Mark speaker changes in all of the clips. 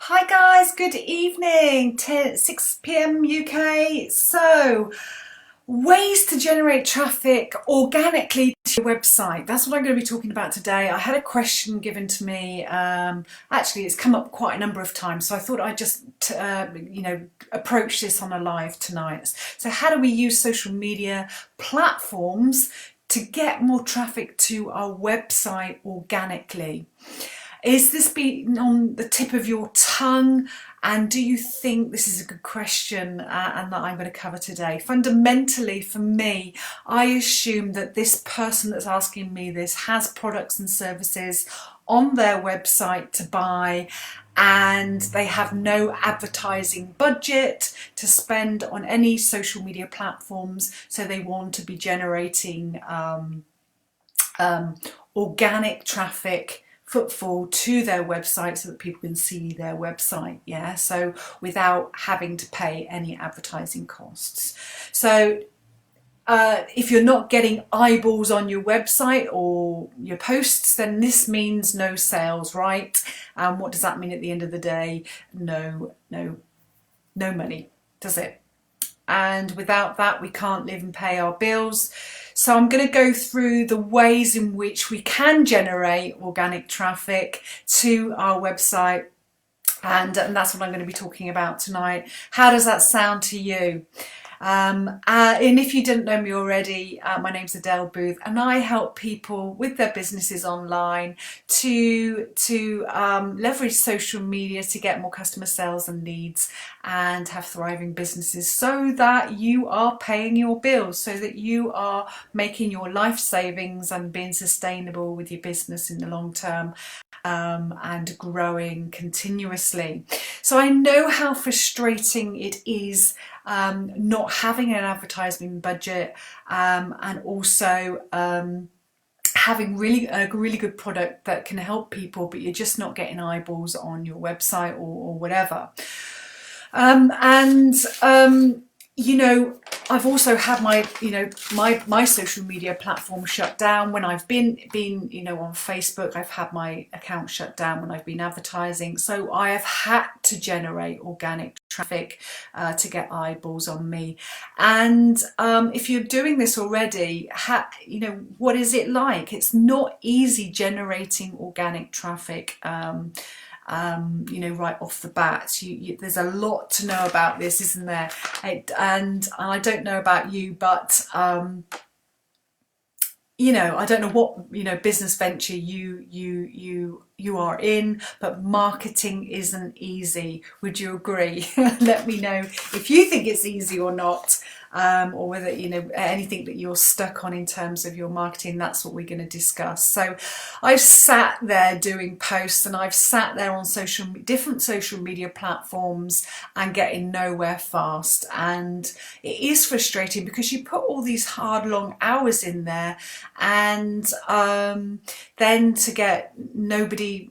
Speaker 1: Hi guys, good evening, 6 p.m. UK. So, ways to generate traffic organically to your website. That's what I'm going to be talking about today. I had a question given to me. Actually, it's come up quite a number of times, so I thought I'd just, approach this on a live tonight. So, how do we use social media platforms to get more traffic to our website organically? Is this been on the tip of your tongue? And do you think this is a good question and that I'm going to cover today? Fundamentally, for me, I assume that this person that's asking me this has products and services on their website to buy, and they have no advertising budget to spend on any social media platforms, so they want to be generating organic traffic, footfall to their website so that people can see their website, so without having to pay any advertising costs. So if you're not getting eyeballs on your website or your posts, then this means no sales, right? And what does that mean at the end of the day? No money, does it? And without that, we can't live and pay our bills. So I'm going to go through the ways in which we can generate organic traffic to our website, and that's what I'm going to be talking about tonight. How does that sound to you? And if you didn't know me already, my name's Adele Booth, and I help people with their businesses online to leverage social media to get more customer sales and leads and have thriving businesses, so that you are paying your bills, so that you are making your life savings and being sustainable with your business in the long term. And growing continuously. So I know how frustrating it is not having an advertising budget, and also having a really good product that can help people, but you're just not getting eyeballs on your website or whatever. I've also had my social media platform shut down when I've been on Facebook. I've had my account shut down when I've been advertising. So I have had to generate organic traffic to get eyeballs on me. And if you're doing this already, what is it like? It's not easy generating organic traffic. Right off the bat. There's a lot to know about this, isn't there? And I don't know about you, but I don't know what business venture you are in, but marketing isn't easy. Would you agree? Let me know if you think it's easy or not. Or whether anything that you're stuck on in terms of your marketing. That's what we're going to discuss. So I've sat there doing posts, and I've sat there on different social media platforms and getting nowhere fast, and it is frustrating because you put all these hard long hours in there, and then to get nobody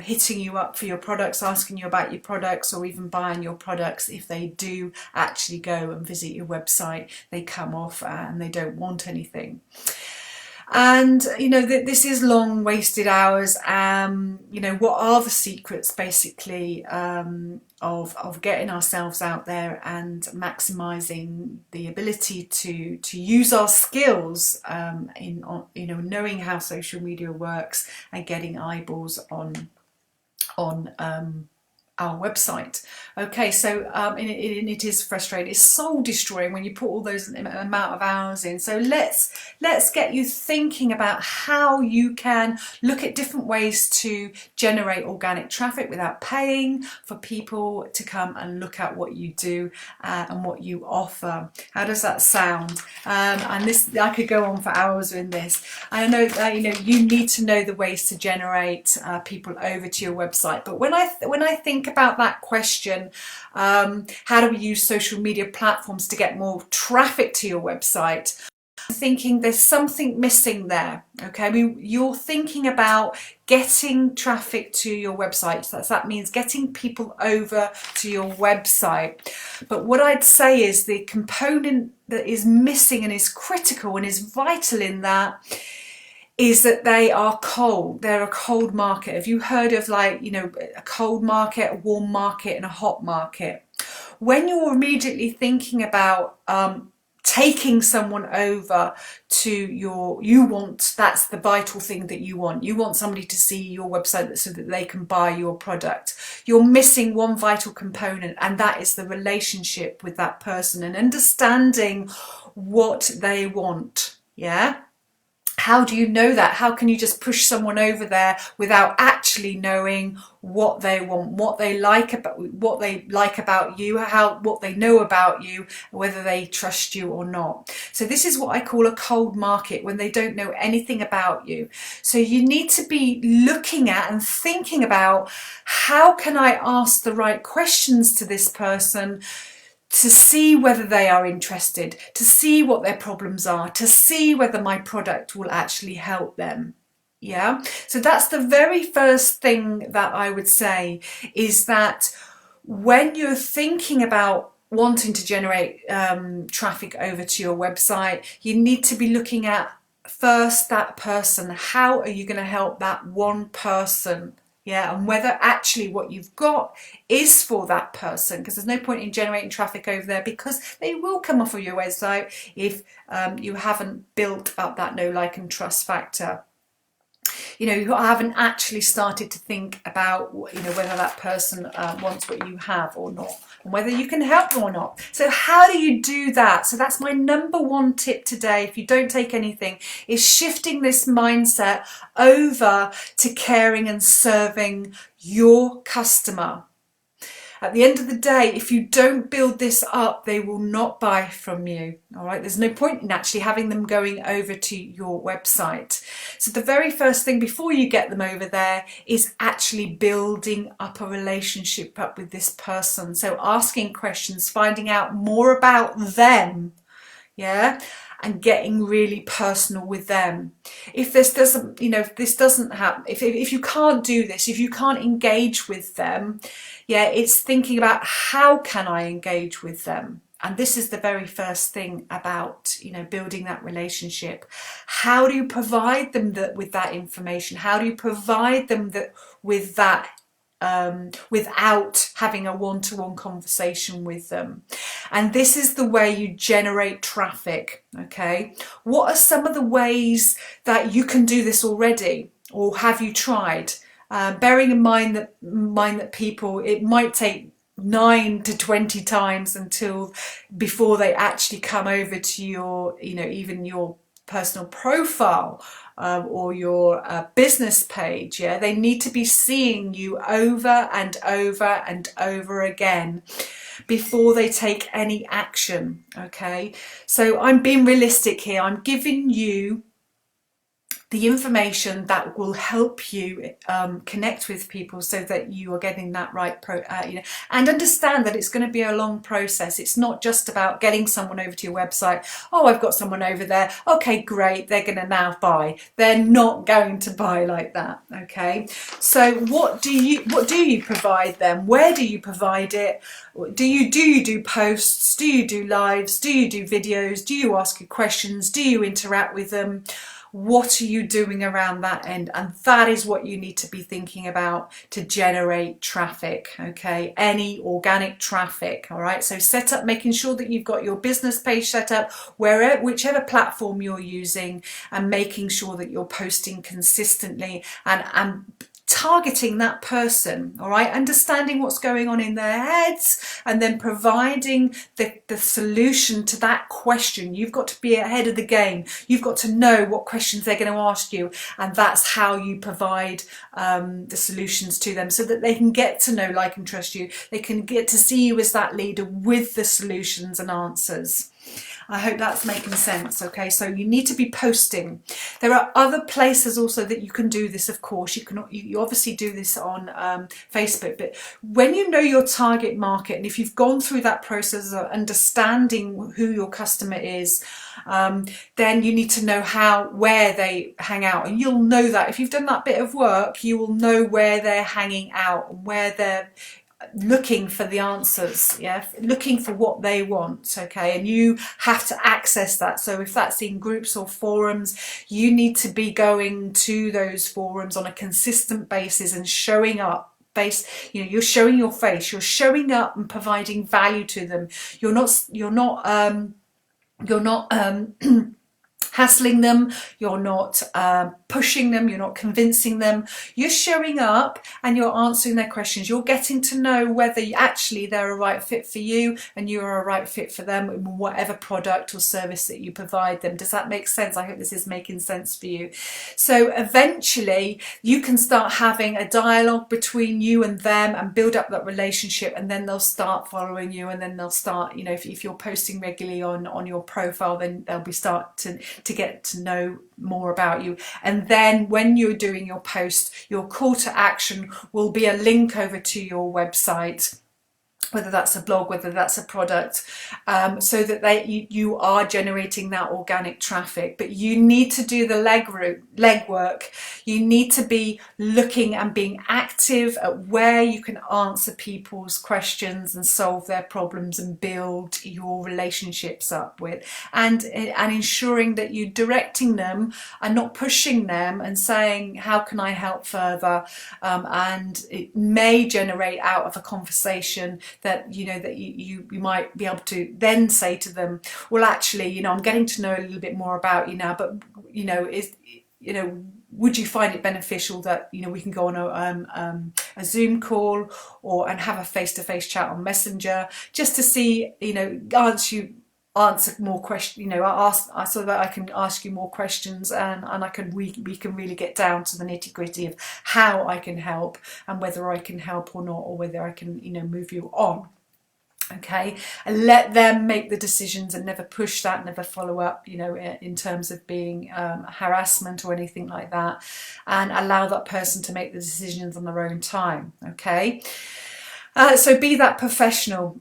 Speaker 1: hitting you up for your products, asking you about your products, or even buying your products. If they do actually go and visit your website, they come off and they don't want anything. And this is long wasted hours. What are the secrets basically of getting ourselves out there and maximizing the ability to use our skills in knowing how social media works and getting eyeballs on our website. Okay, so it is frustrating. It's soul destroying when you put all those amount of hours in. So let's get you thinking about how you can look at different ways to generate organic traffic without paying for people to come and look at what you do and what you offer. How does that sound? And this, I could go on for hours in this. I know that you need to know the ways to generate people over to your website. But when I think about that question, how do we use social media platforms to get more traffic to your website? I'm thinking there's something missing there. Okay, you're thinking about getting traffic to your website. So that means getting people over to your website. But what I'd say is the component that is missing and is critical and is vital in that is that they are cold. They're a cold market. Have you heard of, like, you know, a cold market, a warm market, and a hot market? When you're immediately thinking about taking someone over to that's the vital thing that you want somebody to see your website so that they can buy your product. You're missing one vital component, and that is the relationship with that person and understanding what they want. Yeah. How do you know that? How can you just push someone over there without actually knowing what they want, what they like about you, what they know about you, whether they trust you or not? So this is what I call a cold market, when they don't know anything about you. So you need to be looking at and thinking about, how can I ask the right questions to this person to see whether they are interested, to see what their problems are, to see whether my product will actually help them. Yeah, so that's the very first thing that I would say, is that when you're thinking about wanting to generate traffic over to your website, you need to be looking at first that person. How are you going to help that one person? Yeah, and whether actually what you've got is for that person, because there's no point in generating traffic over there, because they will come off of your website if you haven't built up that know, like and trust factor. You know, you haven't actually started to think about, you know, whether that person wants what you have or not, and whether you can help them or not. So how do you do that? So that's my number one tip today, if you don't take anything, is shifting this mindset over to caring and serving your customer. At the end of the day, if you don't build this up, they will not buy from you. All right, there's no point in actually having them going over to your website. So the very first thing before you get them over there is actually building up a relationship up with this person. So asking questions, finding out more about them. Yeah. And getting really personal with them. If this doesn't, you know, if this doesn't happen, if you can't do this, if you can't engage with them, yeah, it's thinking about, how can I engage with them? And this is the very first thing about, you know, building that relationship. How do you provide them with that information? How do you provide them with that without having a one-to-one conversation with them? And this is the way you generate traffic. Okay, what are some of the ways that you can do this already, or have you tried? Bearing in mind that people, it might take 9 to 20 times before they actually come over to your, you know, even your personal profile or your business page. Yeah, they need to be seeing you over and over and over again before they take any action. Okay, so I'm being realistic here. I'm giving you the information that will help you connect with people so that you are getting that right, you know, and understand that it's going to be a long process. It's not just about getting someone over to your website. Oh, I've got someone over there. Okay, great. They're going to now buy. They're not going to buy like that. Okay. So what do you provide them? Where do you provide it? Do you do posts? Do you do lives? Do you do videos? Do you ask questions? Do you interact with them? What are you doing around that end? And that is what you need to be thinking about to generate traffic. Okay, any organic traffic. All right, so making sure that you've got your business page set up whichever platform you're using, and making sure that you're posting consistently and targeting that person. All right, understanding what's going on in their heads, and then providing the solution to that question. You've got to be ahead of the game. You've got to know what questions they're going to ask you, and that's how you provide the solutions to them, so that they can get to know, like and trust you. They can get to see you as that leader with the solutions and answers. I hope that's making sense. Okay, so you need to be posting. There are other places also that you can do this. Of course, you obviously do this on Facebook, but when you know your target market, and if you've gone through that process of understanding who your customer is, then you need to know where they hang out, and you'll know that if you've done that bit of work, you will know where they're hanging out and where they're looking for the answers, yeah, looking for what they want, okay, and you have to access that. So if that's in groups or forums, you need to be going to those forums on a consistent basis and showing up. You're showing your face, you're showing up and providing value to them. You're not hassling them, you're not pushing them, you're not convincing them. You're showing up and you're answering their questions. You're getting to know whether actually they're a right fit for you and you are a right fit for them in whatever product or service that you provide them. Does that make sense? I hope this is making sense for you. So eventually you can start having a dialogue between you and them and build up that relationship, and then they'll start following you, and then they'll start, if you're posting regularly on your profile, then they'll be start to get to know more about you. And then when you're doing your post, your call to action will be a link over to your website, whether that's a blog, whether that's a product, so that you are generating that organic traffic. But you need to do the legwork. You need to be looking and being active at where you can answer people's questions and solve their problems and build your relationships up with, and ensuring that you're directing them and not pushing them and saying, how can I help further? And it may generate out of a conversation that you might be able to then say to them, well, actually, I'm getting to know a little bit more about you now, but would you find it beneficial that we can go on a Zoom call and have a face-to-face chat on Messenger, just to see, answer more questions, so that I can ask you more questions, and we can really get down to the nitty-gritty of how I can help and whether I can help or not, or whether I can move you on. Okay, and let them make the decisions and never push that, never follow up, in terms of being harassment or anything like that, and allow that person to make the decisions on their own time. Okay. So be that professional,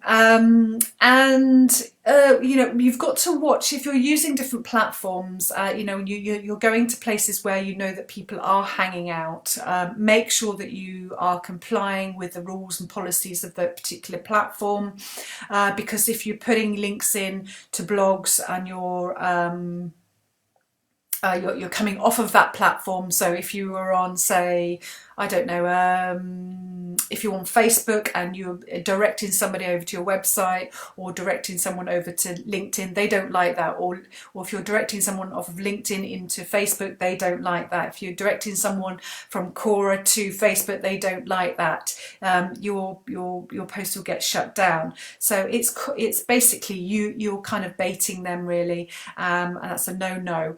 Speaker 1: you've got to watch if you're using different platforms. You're going to places where that people are hanging out. Make sure that you are complying with the rules and policies of the particular platform, because if you're putting links in to blogs and you're coming off of that platform. So if you were on, say, I don't know, if you're on Facebook and you're directing somebody over to your website, or directing someone over to LinkedIn, they don't like that. Or if you're directing someone off of LinkedIn into Facebook, they don't like that. If you're directing someone from Quora to Facebook, they don't like that. Your post will get shut down. So it's basically you're kind of baiting them, really, and that's a no.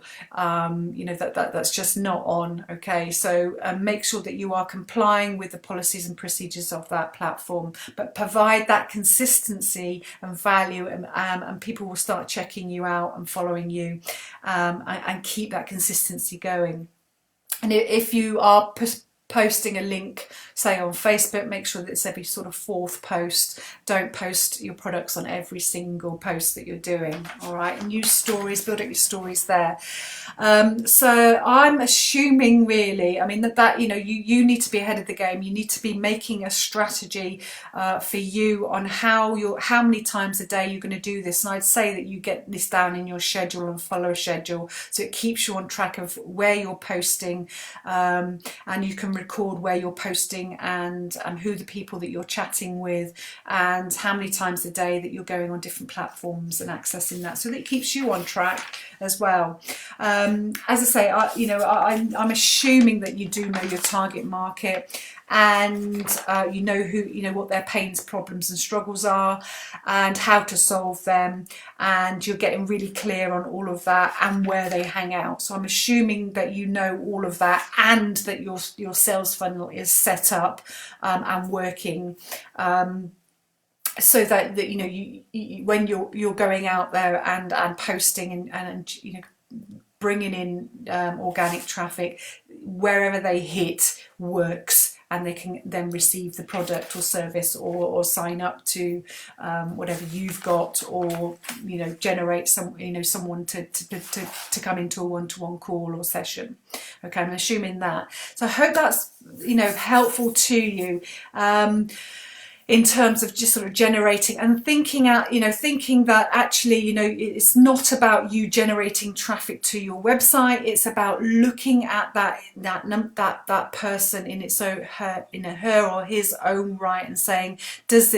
Speaker 1: That's just not on. Okay, so make sure that you are complying with the policies and procedures of that platform, but provide that consistency and value, and people will start checking you out and following you, and keep that consistency going. And if you are posting a link, say on Facebook, make sure that it's every sort of fourth post. Don't post your products on every single post that you're doing. All right, and use stories, build up your stories there. So I'm assuming, really, that you need to be ahead of the game. You need to be making a strategy for you on how many times a day you're going to do this. And I'd say that you get this down in your schedule and follow a schedule, so it keeps you on track of where you're posting, and you can record where you're posting and who the people that you're chatting with, and how many times a day that you're going on different platforms and accessing that, so that it keeps you on track as well. As I say, I'm assuming that you do know your target market, and what their pains, problems and struggles are, and how to solve them, and you're getting really clear on all of that and where they hang out. So I'm assuming that you know all of that, and that your sales funnel is set up and working, so that you when you're going out there and posting and bringing in organic traffic, wherever they hit works, and they can then receive the product or service, or sign up to whatever you've got, or generate someone to come into a one-to-one call or session. Okay, I'm assuming that. So I hope that's helpful to you. in terms of just sort of generating and thinking out, thinking that actually, it's not about you generating traffic to your website. It's about looking at that person in her or his own right and saying, is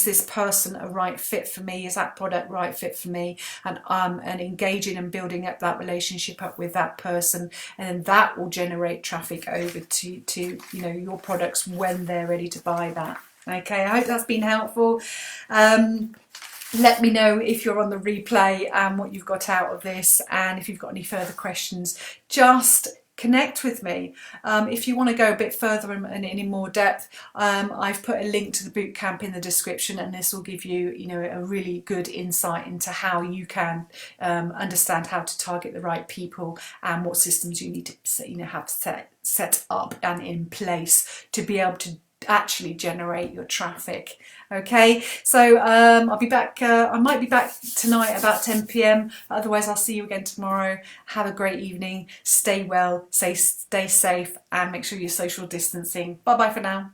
Speaker 1: this person a right fit for me? Is that product right fit for me? And engaging and building up that relationship up with that person, and then that will generate traffic over to your products when they're ready to buy that. Okay, I hope that's been helpful. Let me know if you're on the replay and what you've got out of this, and if you've got any further questions, just connect with me. If you want to go a bit further and in more depth, I've put a link to the bootcamp in the description, and this will give you, a really good insight into how you can understand how to target the right people and what systems you need to have set up and in place to be able to actually generate your traffic. Okay, so I'll be back, I might be back tonight about 10 p.m, otherwise I'll see you again tomorrow. Have a great evening, stay well, stay safe, and make sure you're social distancing. Bye bye for now.